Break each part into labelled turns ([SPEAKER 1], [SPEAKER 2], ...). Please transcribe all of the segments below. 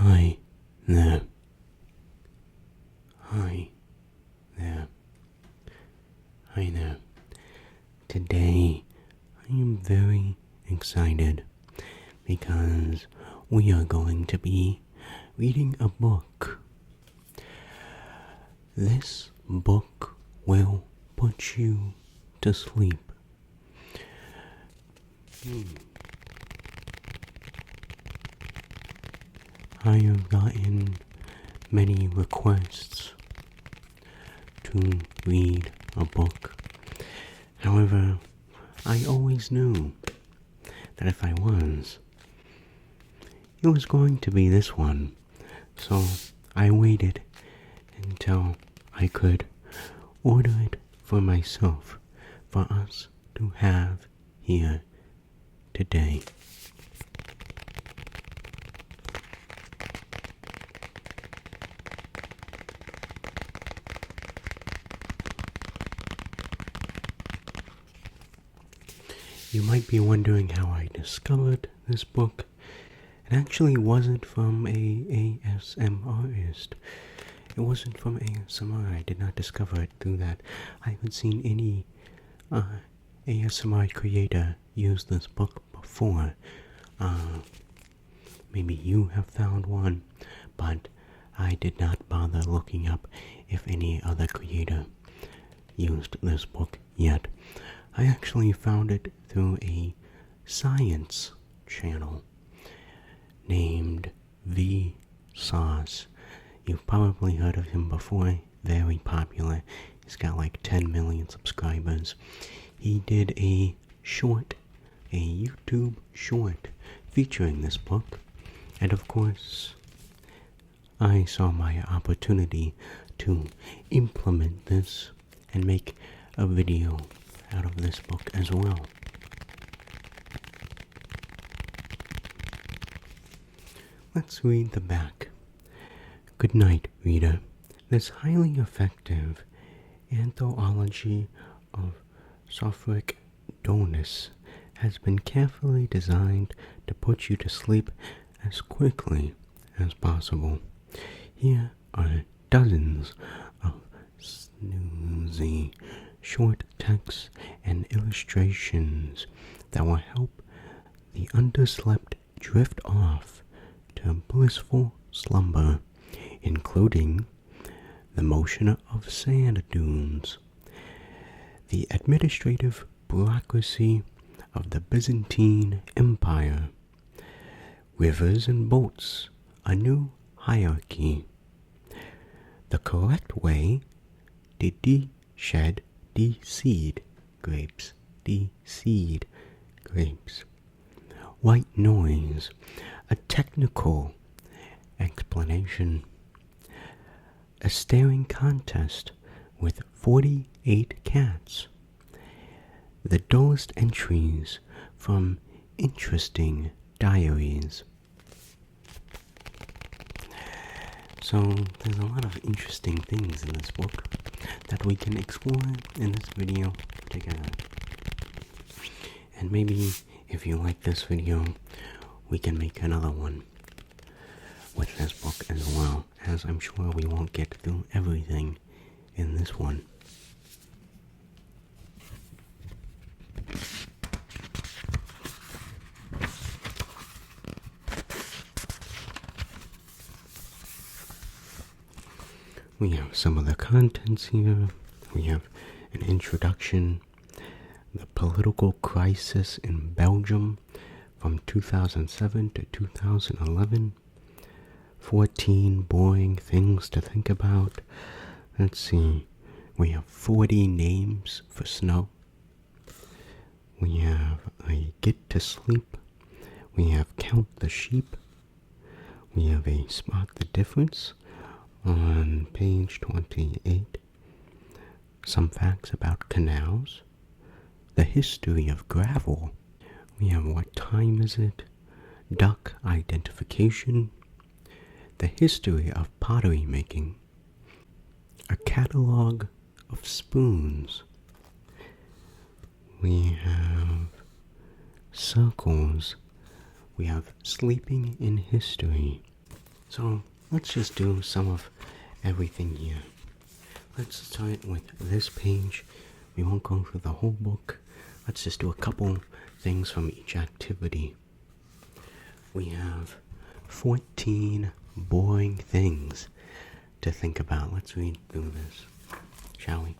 [SPEAKER 1] Hi there. Hi there. Hi there. Today I am very excited because we are going to be reading a book. This book will put you to sleep. I have gotten many requests to read a book. However, I always knew that if I was, it was going to be this one. So I waited until I could order it for myself for us to have here today. You might be wondering how I discovered this book. It actually wasn't from a ASMR artist. It wasn't from ASMR. I did not discover it through that. I haven't seen any ASMR creator use this book before. Maybe you have found one, but I did not bother looking up if any other creator used this book yet. I actually found it through a science channel named Vsauce. You've probably heard of him before. Very popular. He's got like 10 million subscribers. He did a YouTube short featuring this book. And of course, I saw my opportunity to implement this and make a video out of this book as well. Let's read the back. Good night, reader. This highly effective anthology of Soporific dullness has been carefully designed to put you to sleep as quickly as possible. Here are dozens of snoozy short texts and illustrations that will help the underslept drift off to blissful slumber, including the motion of sand dunes, the administrative bureaucracy of the Byzantine Empire, rivers and boats, a new hierarchy, the correct way to de-seed grapes, white noise, a technical explanation, a staring contest with 48 cats, the dullest entries from interesting diaries. So there's a lot of interesting things in this book that we can explore in this video together. And maybe if you like this video, we can make another one with this book as well, as I'm sure we won't get through everything in this one. We have some of the contents here. We have an introduction, the political crisis in Belgium from 2007 to 2011, 14 boring things to think about. Let's see, we have 40 names for snow. We have a get to sleep. We have count the sheep. We have a spot the difference on page 28. Some facts about canals. The history of gravel. We have what time is it? Duck identification. The history of pottery making. A catalog of spoons. We have circles. We have sleeping in history. So let's just do some of everything here. Let's start with this page. We won't go through the whole book. Let's just do a couple things from each activity. We have 14 boring things to think about. Let's read through this, shall we?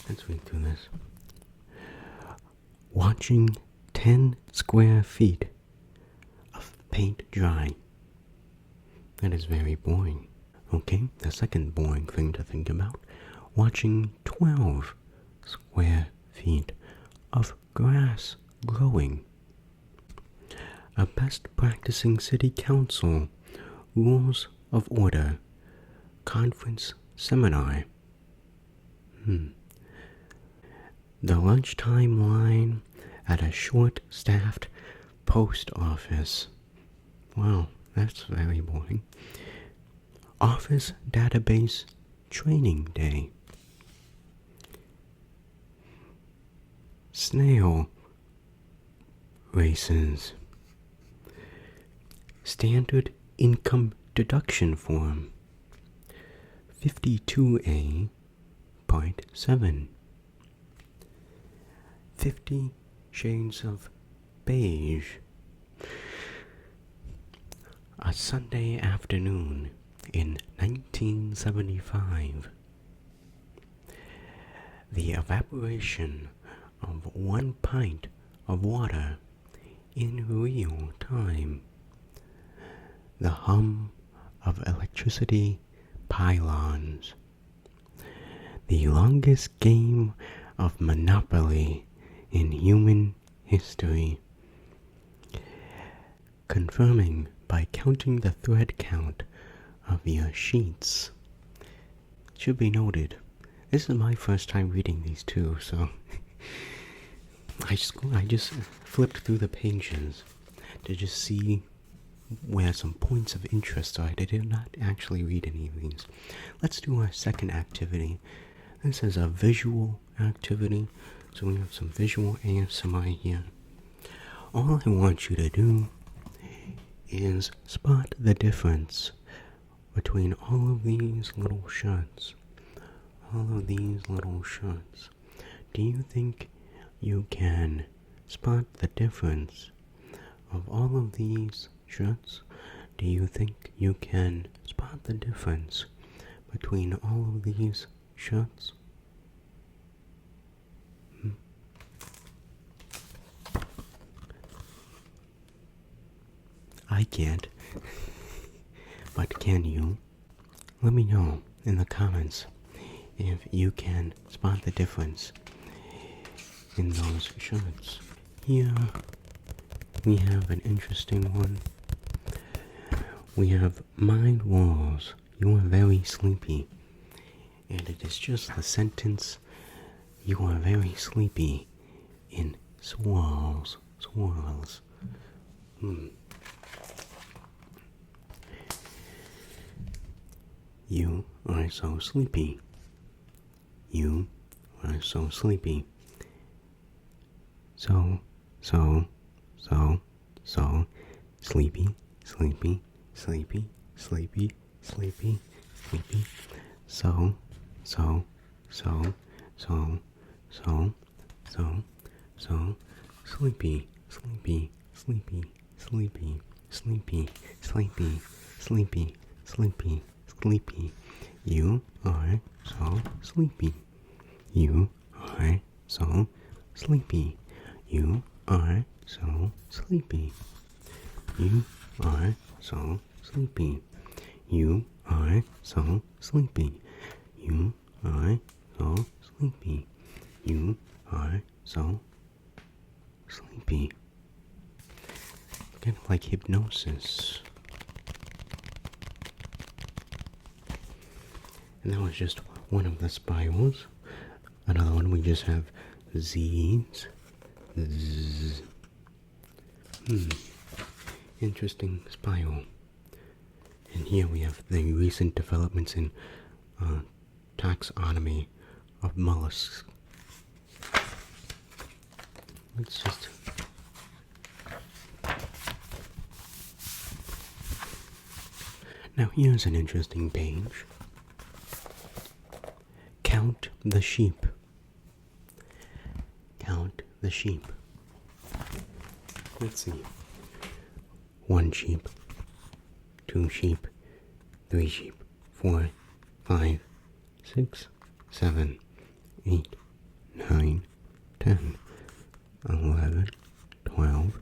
[SPEAKER 1] Let's read through this. Watching 10 square feet of paint dry. That is very boring. Okay, the second boring thing to think about. Watching 12 square feet of grass growing. A best practicing city council rules of order conference seminar. The lunchtime line at a short-staffed post office. Wow, that's very boring. Office database training day. Snail races. Standard income deduction form. 52A, Part 7. 50 Shades of Beige. A Sunday afternoon in 1975. The evaporation of 1 pint of water in real time. The hum of electricity pylons. The longest game of Monopoly in human history. Confirming by counting the thread count of your sheets. Should be noted, this is my first time reading these two, so I just flipped through the pages to just see where some points of interest are. I did not actually read any of these. Let's do our second activity. This is a visual activity, so we have some visual ASMR here. All I want you to do is spot the difference between all of these little shirts. All of these little shirts. Do you think you can spot the difference of all of these shirts? Do you think you can spot the difference between all of these shirts? I can't. But can you? Let me know in the comments if you can spot the difference in those shirts. Here we have an interesting one. We have mind walls. You are very sleepy. And it is just the sentence, you are very sleepy, in swirls. Swirls. You are so sleepy. You are so sleepy. So, sleepy, sleepy, sleepy, sleepy, sleepy, sleepy. So, sleepy, sleepy, sleepy, sleepy, sleepy, sleepy, sleepy, sleepy, sleepy. You are so sleepy. You are so sleepy. You are so sleepy. You are so sleepy. You are so sleepy. You are so sleepy. You are so sleepy. Kind of like hypnosis. And that was just one of the spirals. Another one, we just have Z's. Z. Interesting spiral. And here we have the recent developments in taxonomy of mollusks. Let's just... Now here's an interesting page. Count the sheep. Count the sheep. Let's see. 1 sheep, 2 sheep, 3 sheep, 4, 5, 6, 7, 8, 9, 10, 11, 12,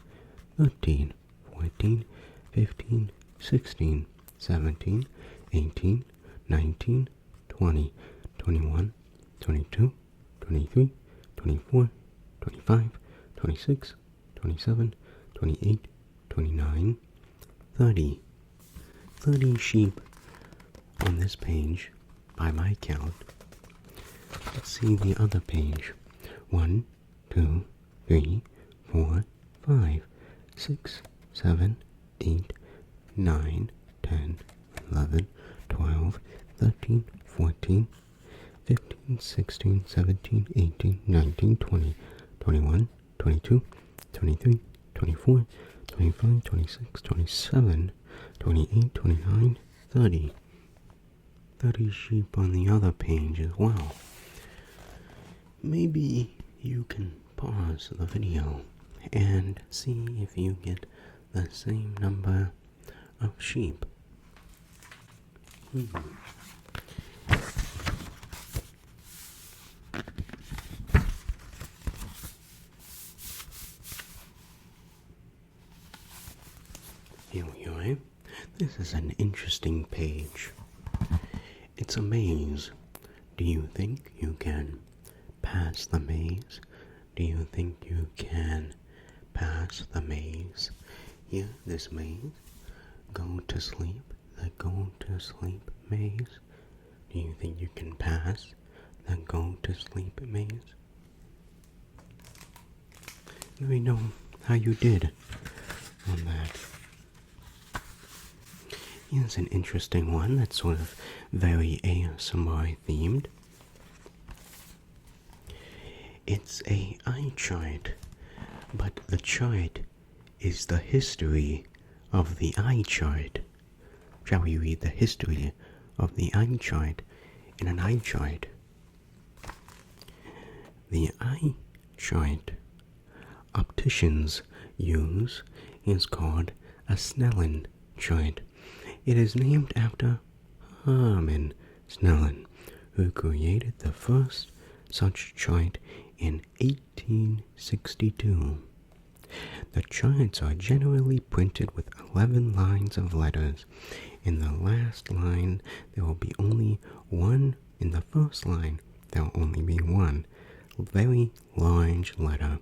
[SPEAKER 1] 13, 14, 15, 16, 17, 18, 19, 20, 21, 22, 23, 24, 25, 26, 27, 28, 29, 30. 30 sheep on this page by my count. Let's see the other page. 1, 2, 3, 4, 5, 6, 7, 8, 9, 10, 11, 12, 13, 14, 15, 16, 17, 18, 19, 20, 21, 22, 23, 24, 25, 26, 27, 28, 29, 30. 30 sheep on the other page as well. Maybe you can pause the video and see if you get the same number of sheep. Here we are. This is an interesting page. It's a maze. Do you think you can pass the maze? Do you think you can pass the maze? Here, this maze. Go to sleep. The go to sleep maze. Do you think you can pass the go to sleep maze? Let me know how you did on that. Here's an interesting one that's sort of very ASMR themed. It's a eye chart, but the chart is the history of the eye chart. Shall we read the history of the eye chart in an eye chart? The eye chart opticians use is called a Snellen chart. It is named after Hermann Snellen, who created the first such chart in 1862. The charts are generally printed with 11 lines of letters. In the last line, there will be only one. In the first line, there will only be one very large letter.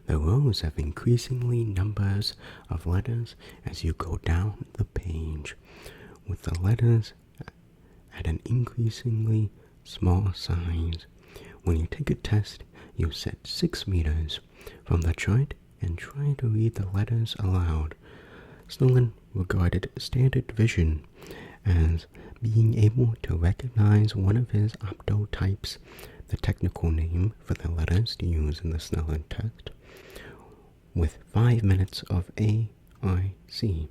[SPEAKER 1] The rows have increasingly numbers of letters as you go down the page, with the letters at an increasingly small size. When you take a test, you set 6 meters from the chart and try to read the letters aloud. Snellen regarded standard vision as being able to recognize one of his optotypes, the technical name for the letters to use in the Snellen test, with 5 minutes of AIC,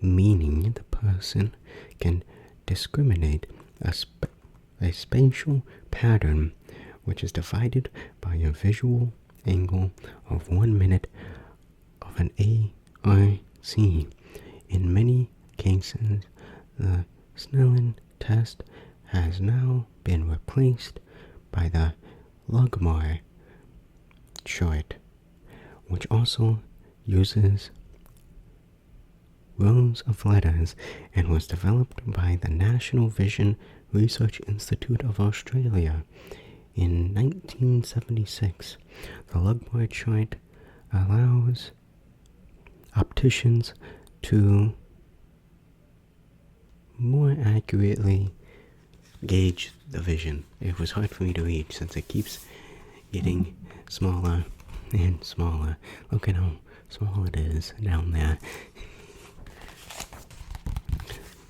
[SPEAKER 1] meaning the person can discriminate a spatial pattern which is divided by a visual angle of 1 minute of an AIC. In many cases, the Snellen test has now been replaced by the Lugmar chart, which also uses rows of letters and was developed by the National Vision Research Institute of Australia in 1976. The Lugmar chart allows opticians to more accurately gauge the vision. It was hard for me to read since it keeps getting smaller and smaller. Look at how small it is down there.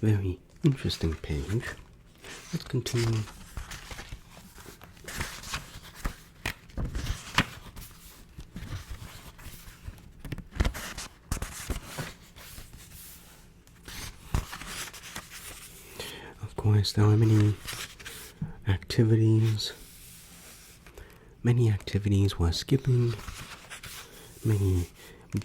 [SPEAKER 1] Very interesting page. Let's continue. course, there are many activities. Many activities we're skipping. Many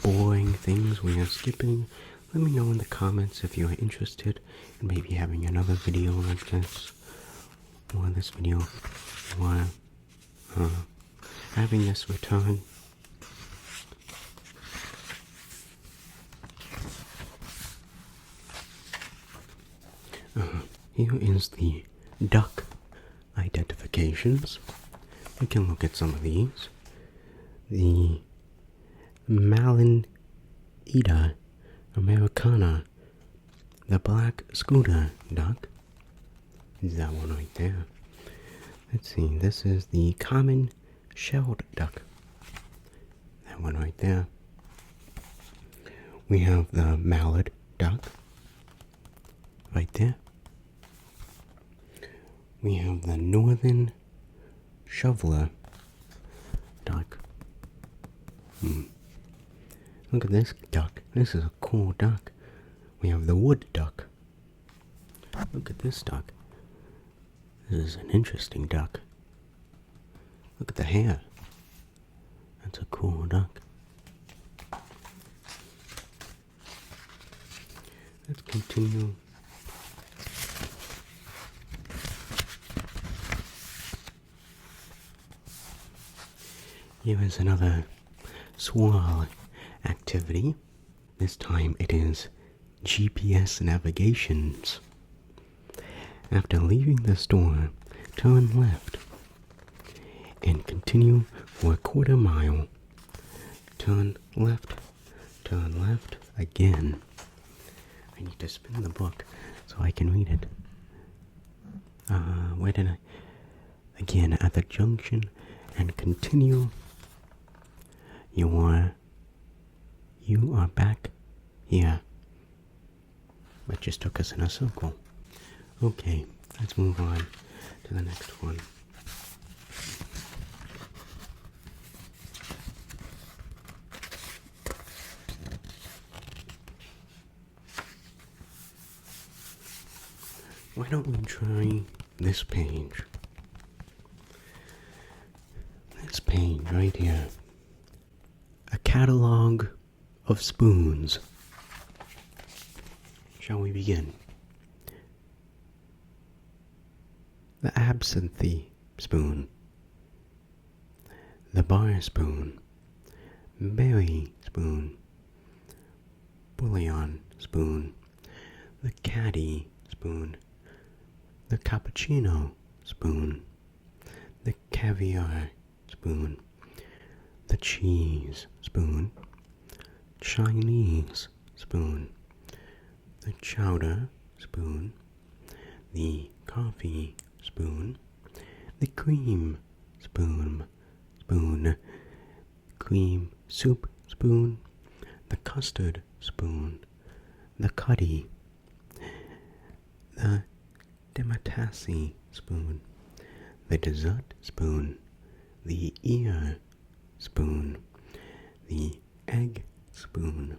[SPEAKER 1] boring things we are skipping. Let me know in the comments if you're interested in maybe having another video like this, or this video, or having this return. Here is the duck identifications. We can look at some of these. The Malinita americana, the black scooter duck. Is that one right there? Let's see, this is the common shelled duck. That one right there. We have the mallard duck. Right there. We have the northern shoveler duck. Look at this duck. This is a cool duck. We have the wood duck. Look at this duck. This is an interesting duck. Look at the hair. That's a cool duck. Let's continue. Here is another swirl activity. This time it is GPS navigations. After leaving the store, turn left and continue for a quarter mile. Turn left again. I need to spin the book so I can read it. Where did I? Again, at the junction and continue. You are back here. But just took us in a circle. Okay, let's move on to the next one. Why don't we try this page? This page right here. A catalog of spoons. Shall we begin? The absinthe spoon. The bar spoon. Berry spoon. Bouillon spoon. The caddy spoon. The cappuccino spoon. The caviar spoon. The cheese spoon. Chinese spoon. The chowder spoon. The coffee spoon. The cream spoon. Cream soup spoon. The custard spoon. The cuddy. The demitasse spoon. The dessert spoon. The ear spoon. The egg spoon.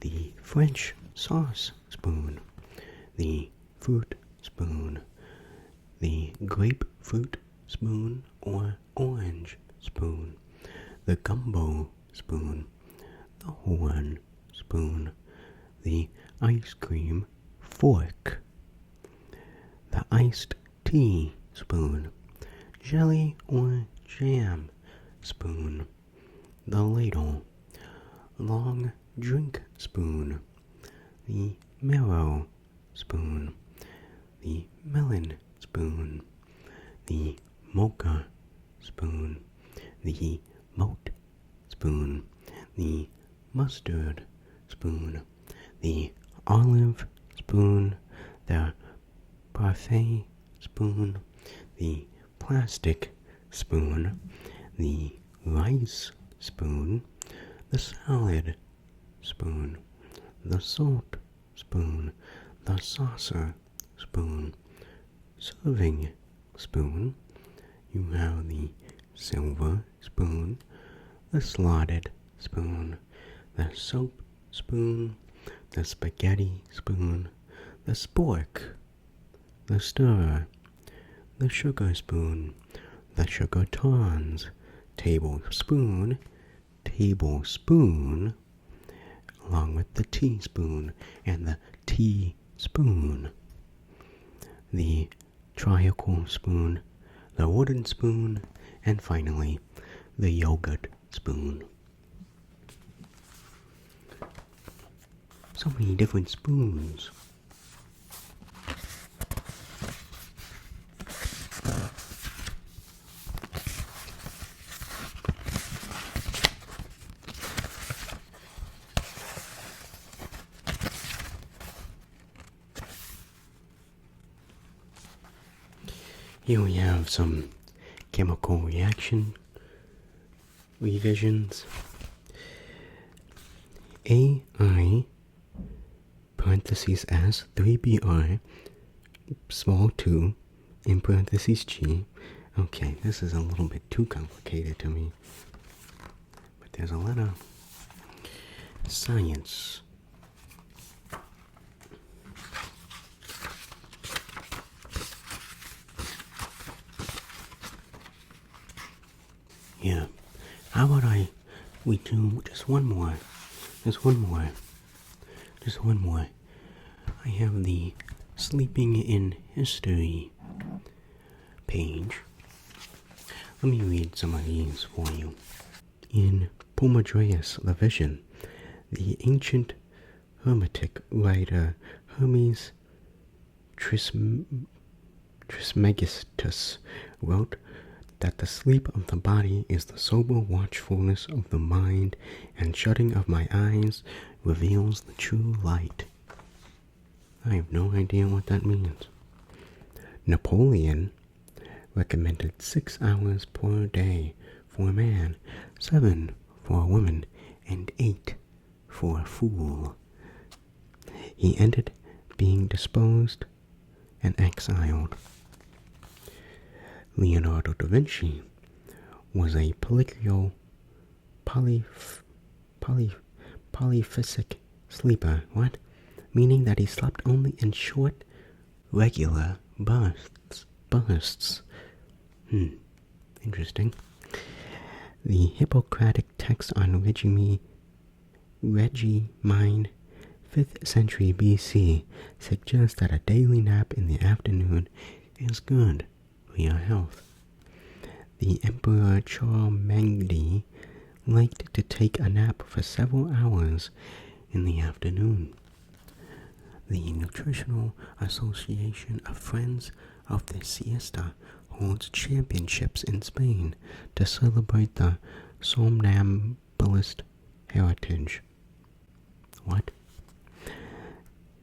[SPEAKER 1] The French sauce spoon. The fruit spoon. The grapefruit spoon or orange spoon. The gumbo spoon. The horn spoon. The ice cream fork. The iced tea spoon. Jelly or jam spoon. The ladle. Long drink spoon. The marrow spoon. The melon spoon. The mocha spoon. The moat spoon. The mustard spoon. The olive spoon. The parfait spoon. The plastic spoon. The rice spoon. The salad spoon. The salt spoon. The saucer spoon. Serving spoon. You have the silver spoon. The slotted spoon. The soap spoon. The spaghetti spoon. The spork. the stirrer, the sugar spoon, the sugar tongs, tablespoon, along with the teaspoon and the teaspoon, the triangle spoon, the wooden spoon, and finally the yogurt spoon. So many different spoons. Here we have some chemical reaction revisions. AI parentheses S 3Br small 2 in parentheses G. Okay, this is a little bit too complicated to me, but there's a lot of science. Yeah, how about we do just one more. I have the Sleeping in History page. Let me read some of these for you. In Pomadreus the Vision, the ancient Hermetic writer Hermes Trismegistus wrote that the sleep of the body is the sober watchfulness of the mind, and shutting of my eyes reveals the true light. I have no idea what that means. Napoleon recommended 6 hours per day for a man, 7 for a woman, and 8 for a fool. He ended being disposed and exiled. Leonardo da Vinci was a polyphasic sleeper. What? Meaning that he slept only in short, regular bursts. Interesting. The Hippocratic text on Regimine, 5th century BC, suggests that a daily nap in the afternoon is good for your health. The Emperor Charlemagne liked to take a nap for several hours in the afternoon. The Nutritional Association of Friends of the Siesta holds championships in Spain to celebrate the somnambulist heritage. What?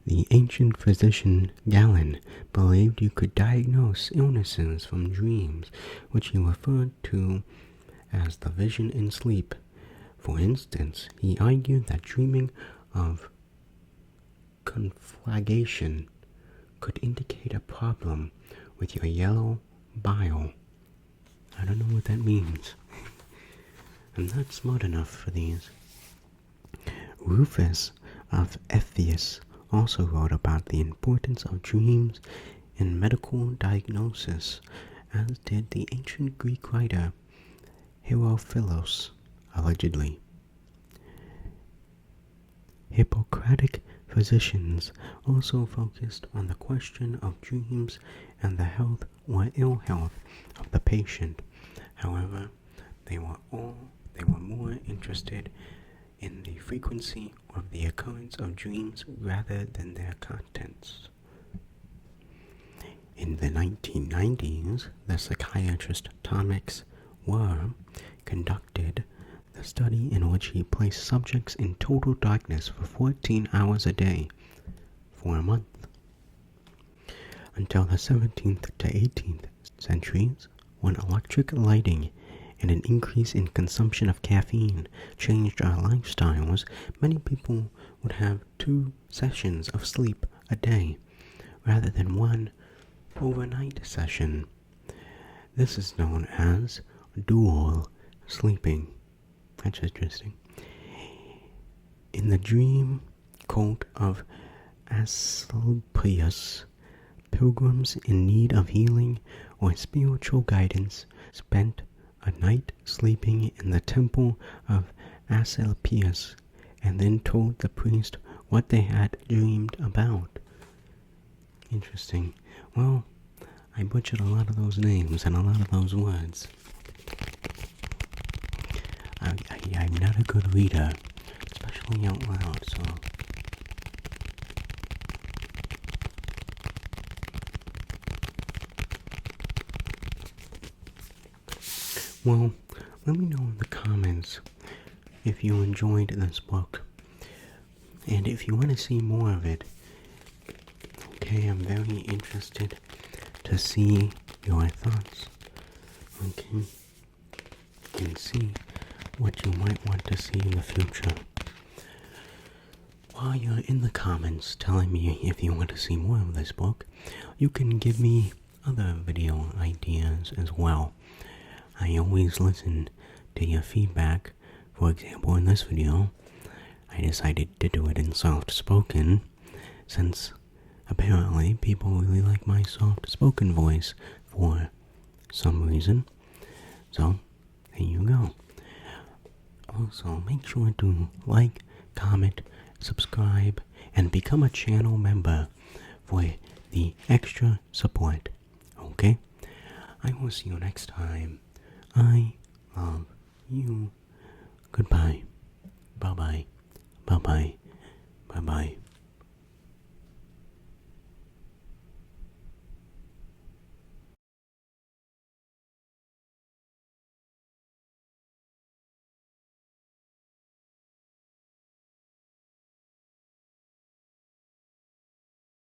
[SPEAKER 1] The ancient physician Galen believed you could diagnose illnesses from dreams, which he referred to as the vision in sleep. For instance, he argued that dreaming of conflagration could indicate a problem with your yellow bile. I don't know what that means. I'm not smart enough for these. Rufus of Ephesus also wrote about the importance of dreams in medical diagnosis, as did the ancient Greek writer Herophilos, allegedly. Hippocratic physicians also focused on the question of dreams and the health or ill health of the patient. However, they were more interested in the frequency of the occurrence of dreams rather than their contents. In the 1990s, the psychiatrist Thomas Warr conducted the study in which he placed subjects in total darkness for 14 hours a day for a month. Until the 17th to 18th centuries, when electric lighting and an increase in consumption of caffeine changed our lifestyles, many people would have 2 sessions of sleep a day rather than 1 overnight session. This is known as dual sleeping. That's interesting. In the dream cult of Asclepius, pilgrims in need of healing or spiritual guidance spent a night sleeping in the temple of Asclepius and then told the priest what they had dreamed about. Interesting. Well, I butchered a lot of those names and a lot of those words. I'm not a good reader, especially out loud, so... Well, let me know in the comments if you enjoyed this book, and if you want to see more of it. Okay, I'm very interested to see your thoughts. Okay, and see what you might want to see in the future. While you're in the comments telling me if you want to see more of this book, you can give me other video ideas as well. I always listen to your feedback. For example, in this video, I decided to do it in soft-spoken, since apparently people really like my soft-spoken voice for some reason. So, there you go. Also, make sure to like, comment, subscribe, and become a channel member for the extra support. Okay? I will see you next time. I love you. Goodbye. Bye-bye. Bye-bye. Bye-bye.